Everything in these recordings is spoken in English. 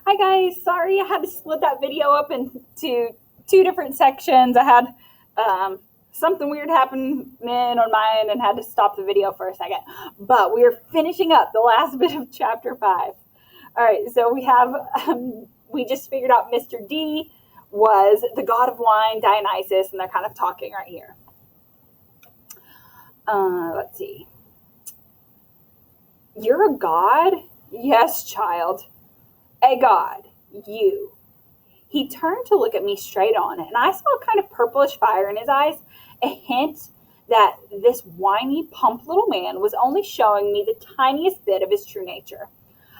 Hi guys, sorry I had to split that video up into two different sections. I had something weird happening on my end and had to stop the video for a second. But we are finishing up the last bit of chapter 5. All right, so we just figured out Mr. D was the god of wine, Dionysus, and they're kind of talking right here. Let's see. You're a god? Yes, child. A god. You. He turned to look at me straight on, and I saw a kind of purplish fire in his eyes, a hint that this whiny, plump little man was only showing me the tiniest bit of his true nature.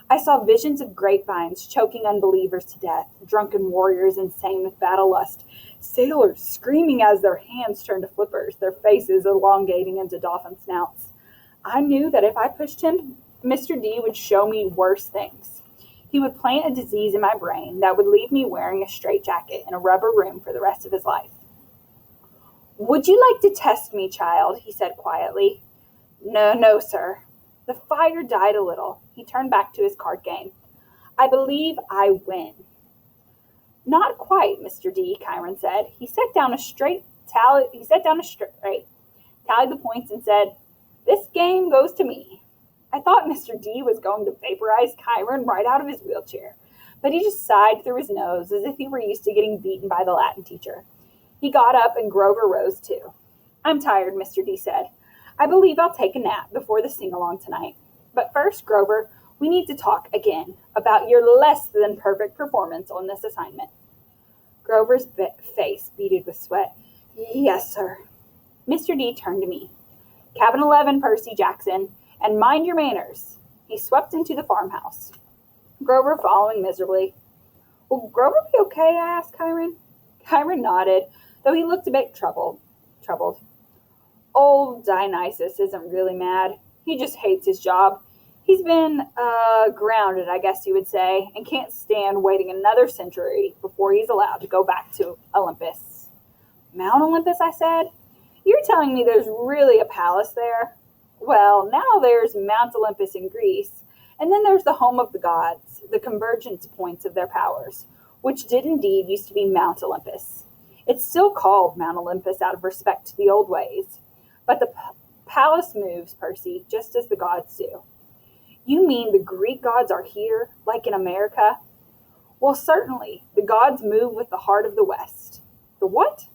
I saw visions of grapevines choking unbelievers to death, drunken warriors insane with battle lust, sailors screaming as their hands turned to flippers, their faces elongating into dolphin snouts. I knew that if I pushed him, Mr. D would show me worse things. He would plant a disease in my brain that would leave me wearing a straitjacket in a rubber room for the rest of his life. Would you like to test me, child? He said quietly. No, sir. The fire died a little. He turned back to his card game. I believe I win. Not quite, Mr. D, Chiron said. He set down a straight, tallied the points and said, This game goes to me. I thought Mr. D was going to vaporize Chiron right out of his wheelchair, but he just sighed through his nose as if he were used to getting beaten by the Latin teacher. He got up and Grover rose too. I'm tired, Mr. D said. I believe I'll take a nap before the sing-along tonight. But first, Grover, we need to talk again about your less than perfect performance on this assignment. Grover's face beaded with sweat. Yes, sir. Mr. D turned to me. Cabin 11, Percy Jackson, and mind your manners. He swept into the farmhouse. Grover following miserably. Will Grover be okay? I asked Chiron. Chiron nodded, though he looked a bit troubled. Old Dionysus isn't really mad. He just hates his job. He's been grounded, I guess you would say, and can't stand waiting another century before he's allowed to go back to Olympus. Mount Olympus, I said? You're telling me there's really a palace there? Well, now there's Mount Olympus in Greece, and then there's the home of the gods, the convergence points of their powers, which did indeed used to be Mount Olympus. It's still called Mount Olympus out of respect to the old ways, but the palace moves, Percy, just as the gods do. You mean the Greek gods are here, like in America? Well, certainly, the gods move with the heart of the West. The what?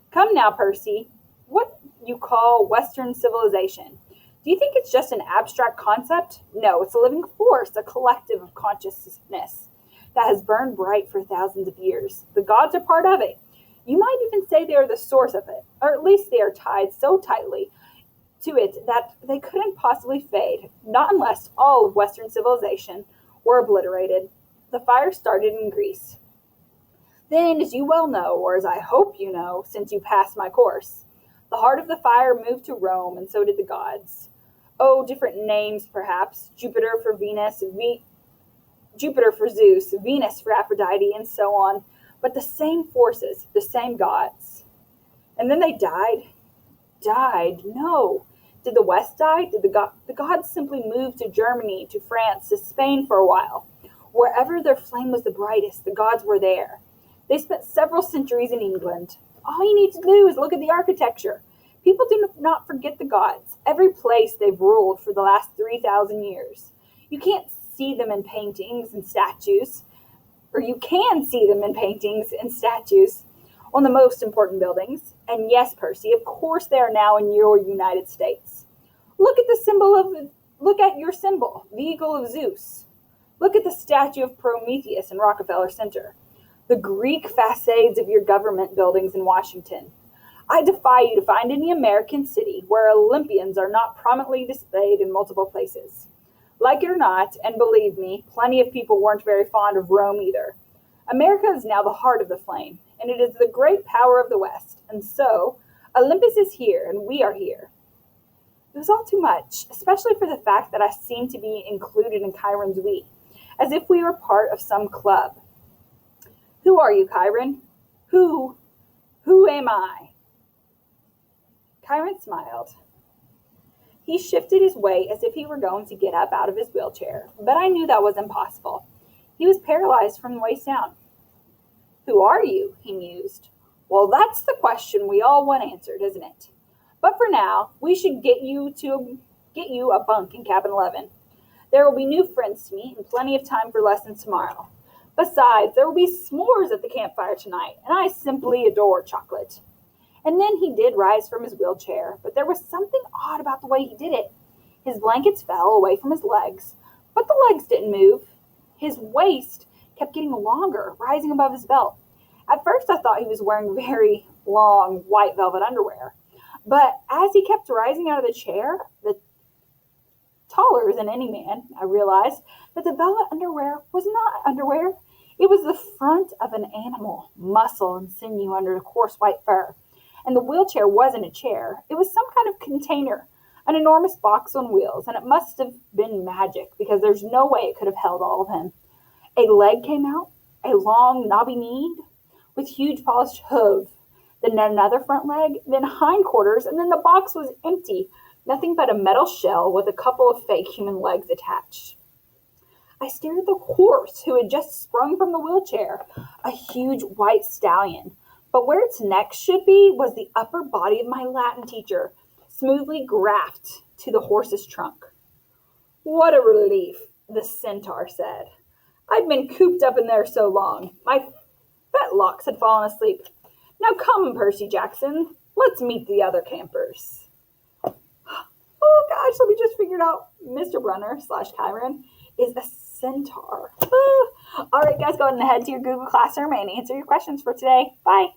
Come now, Percy. What you call Western civilization? Do you think it's just an abstract concept? No, it's a living force, a collective of consciousness that has burned bright for thousands of years. The gods are part of it. You might even say they are the source of it, or at least they are tied so tightly to it that they couldn't possibly fade, not unless all of Western civilization were obliterated. The fire started in Greece. Then, as you well know, or as I hope you know, since you passed my course, the heart of the fire moved to Rome, and so did the gods. Oh, different names, perhaps. Jupiter for Venus, Jupiter for Zeus, Venus for Aphrodite, and so on. But the same forces, the same gods. And then they died. Died? No. Did the West die? Did the gods simply move to Germany, to France, to Spain for a while? Wherever their flame was the brightest, the gods were there. They spent several centuries in England. All you need to do is look at the architecture. People do not forget the gods. Every place they've ruled for the last 3,000 years. You can't see them in paintings and statues, or you can see them in paintings and statues on the most important buildings. And yes, Percy, of course they are now in your United States. Look at your symbol, the eagle of Zeus. Look at the statue of Prometheus in Rockefeller Center. The Greek facades of your government buildings in Washington. I defy you to find any American city where Olympians are not prominently displayed in multiple places. Like it or not, and believe me, plenty of people weren't very fond of Rome either. America is now the heart of the flame, and it is the great power of the West. And so, Olympus is here, and we are here. It was all too much, especially for the fact that I seemed to be included in Chiron's we, as if we were part of some club. Who are you, Chiron? Who am I? Chiron smiled. He shifted his weight as if he were going to get up out of his wheelchair, but I knew that was impossible. He was paralyzed from the waist down. Who are you? He mused. Well, that's the question we all want answered, isn't it? But for now, we should get you a bunk in cabin 11. There will be new friends to meet and plenty of time for lessons tomorrow. Besides, there will be s'mores at the campfire tonight, and I simply adore chocolate. And then he did rise from his wheelchair, but there was something odd about the way he did it. His blankets fell away from his legs, but the legs didn't move. His waist kept getting longer, rising above his belt. At first, I thought he was wearing very long white velvet underwear, but as he kept rising out of the chair, taller than any man, I realized that the velvet underwear was not underwear. It was the front of an animal, muscle and sinew under the coarse white fur. And the wheelchair wasn't a chair. It was some kind of container, an enormous box on wheels, and it must have been magic because there's no way it could have held all of him. A leg came out, a long, knobby knee with huge polished hoof, then another front leg, then hindquarters, and then the box was empty, nothing but a metal shell with a couple of fake human legs attached. I stared at the horse who had just sprung from the wheelchair, a huge white stallion. But where its neck should be was the upper body of my Latin teacher, smoothly grafted to the horse's trunk. What a relief, the centaur said. I'd been cooped up in there so long. My fetlocks had fallen asleep. Now come, Percy Jackson. Let's meet the other campers. Oh gosh, so we just figured out Mr. Brunner / Chiron is a centaur. All right, guys, go ahead and head to your Google Classroom and answer your questions for today. Bye.